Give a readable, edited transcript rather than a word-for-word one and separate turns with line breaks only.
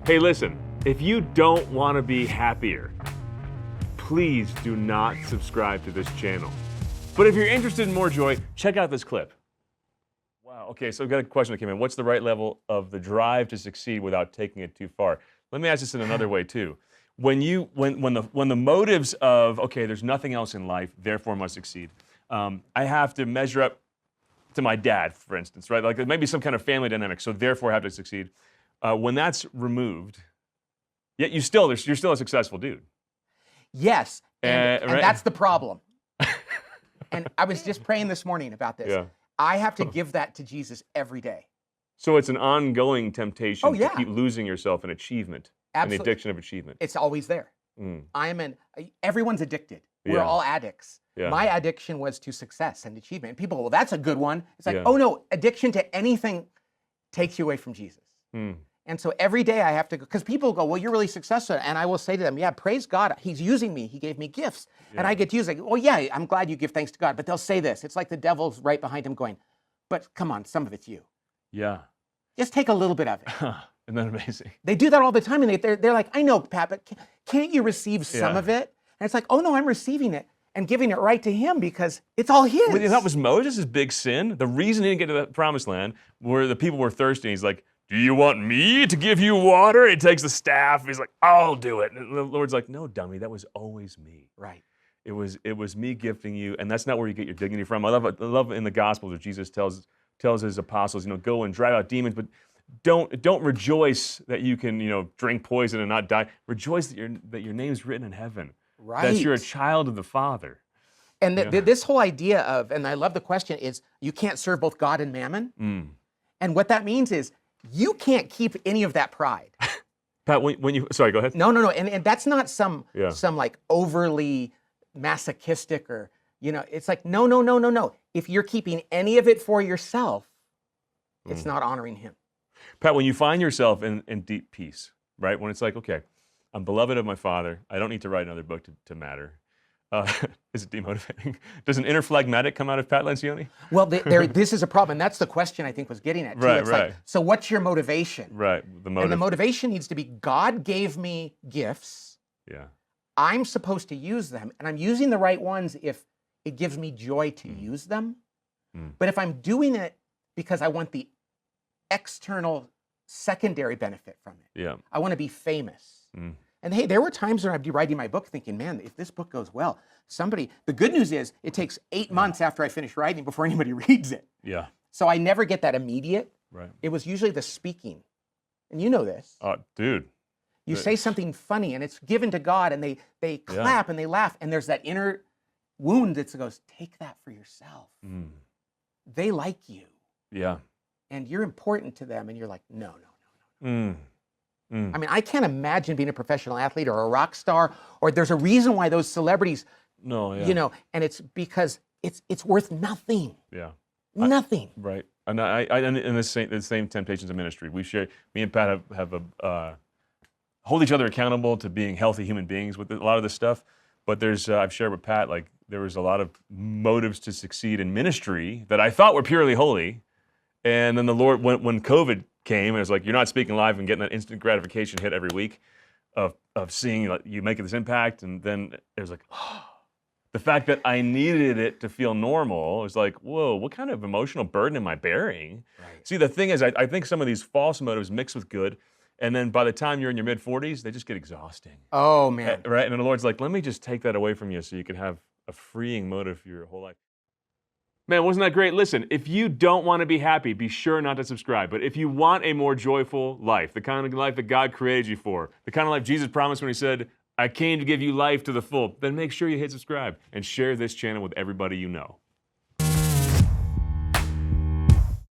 Hey, listen, if you don't want to be happier, please do not subscribe to this channel. But if you're interested in more joy, check out this clip. Wow, okay, so I've got a question that came in. What's the right level of the drive to succeed without taking it too far? Let me ask this in another way too. When the motives of, okay, there's nothing else in life, therefore I must succeed. I have to measure up to my dad, for instance, right? Like maybe some kind of family dynamic, so therefore I have to succeed. When that's removed, yet you're still a successful dude.
Yes, and
right?
that's the problem. And I was just praying this morning about this.
Yeah.
I have to give that to Jesus every day.
So it's an ongoing temptation
yeah.
to keep losing yourself in achievement, and the addiction of achievement.
It's always there. Everyone's addicted. We're all addicts.
Yeah.
My addiction was to success and achievement. And people, well, that's a good one. It's like, oh no, addiction to anything takes you away from Jesus. And so every day I have to go, because people go, well, you're really successful. And I will say to them, yeah, praise God. He's using me. He gave me gifts. And I get to use it. Well, yeah, I'm glad you give thanks to God. But they'll say this. It's like the devil's right behind him going, but come on, some of it's you.
Yeah.
Just take a little bit of it.
Isn't that amazing?
They do that all the time. And they're like, I know, Pat, but can't you receive some of it? And it's like, oh no, I'm receiving it and giving it right to him because it's all his.
Well, that was Moses' big sin. The reason he didn't get to the promised land where the people were thirsty. He's like, do you want me to give you water? He takes the staff. He's like, I'll do it. And the Lord's like, no, dummy, that was always me.
Right.
It was me gifting you, and that's not where you get your dignity from. I love in the Gospels where Jesus tells his apostles, go and drive out demons, but don't rejoice that you can, drink poison and not die. Rejoice that your name's written in heaven.
Right.
That you're a child of the Father.
And this whole idea of, and I love the question, is you can't serve both God and mammon. And what that means is you can't keep any of that pride.
Pat, sorry, go ahead.
No. And that's not some like overly masochistic or, it's like, no. If you're keeping any of it for yourself, it's not honoring him.
Pat, when you find yourself in deep peace, right? When it's like, okay, I'm beloved of my Father. I don't need to write another book to matter. Is it demotivating? Does an inner phlegmatic come out of Pat Lencioni?
Well, this is a problem, and that's the question I think was getting at, too.
Right,
it's like, so what's your motivation?
Right, the motive.
And the motivation needs to be, God gave me gifts.
Yeah.
I'm supposed to use them, and I'm using the right ones if it gives me joy to use them. But if I'm doing it because I want the external secondary benefit from it, I want to be famous. And hey, there were times when I'd be writing my book thinking, man, if this book goes well, the good news is it takes 8 months after I finish writing before anybody reads it. Yeah. So I never get that immediate. Right. It was usually the speaking. And you know this.
Dude.
You say something funny and it's given to God and they clap and they laugh and there's that inner wound that goes, take that for yourself. They like you. Yeah. And you're important to them and you're like, no. I mean, I can't imagine being a professional athlete or a rock star, or there's a reason why those celebrities, and it's because it's worth nothing. Yeah. Nothing.
Right. And I in the same temptations of ministry, me and Pat have hold each other accountable to being healthy human beings with a lot of this stuff. But I've shared with Pat, like there was a lot of motives to succeed in ministry that I thought were purely holy. And then the Lord, when COVID came, it was like, you're not speaking live and getting that instant gratification hit every week of seeing like, you making this impact. And then it was like, the fact that I needed it to feel normal was like, whoa, what kind of emotional burden am I bearing? Right. See, the thing is, I think some of these false motives mix with good. And then by the time you're in your mid-40s, they just get exhausting. Oh, man. Right? And then the Lord's like, let me just take that away from you so you can have a freeing motive for your whole life. Man, wasn't that great? Listen, if you don't want to be happy, be sure not to subscribe. But if you want a more joyful life, the kind of life that God created you for, the kind of life Jesus promised when he said, I came to give you life to the full, then make sure you hit subscribe and share this channel with everybody you know.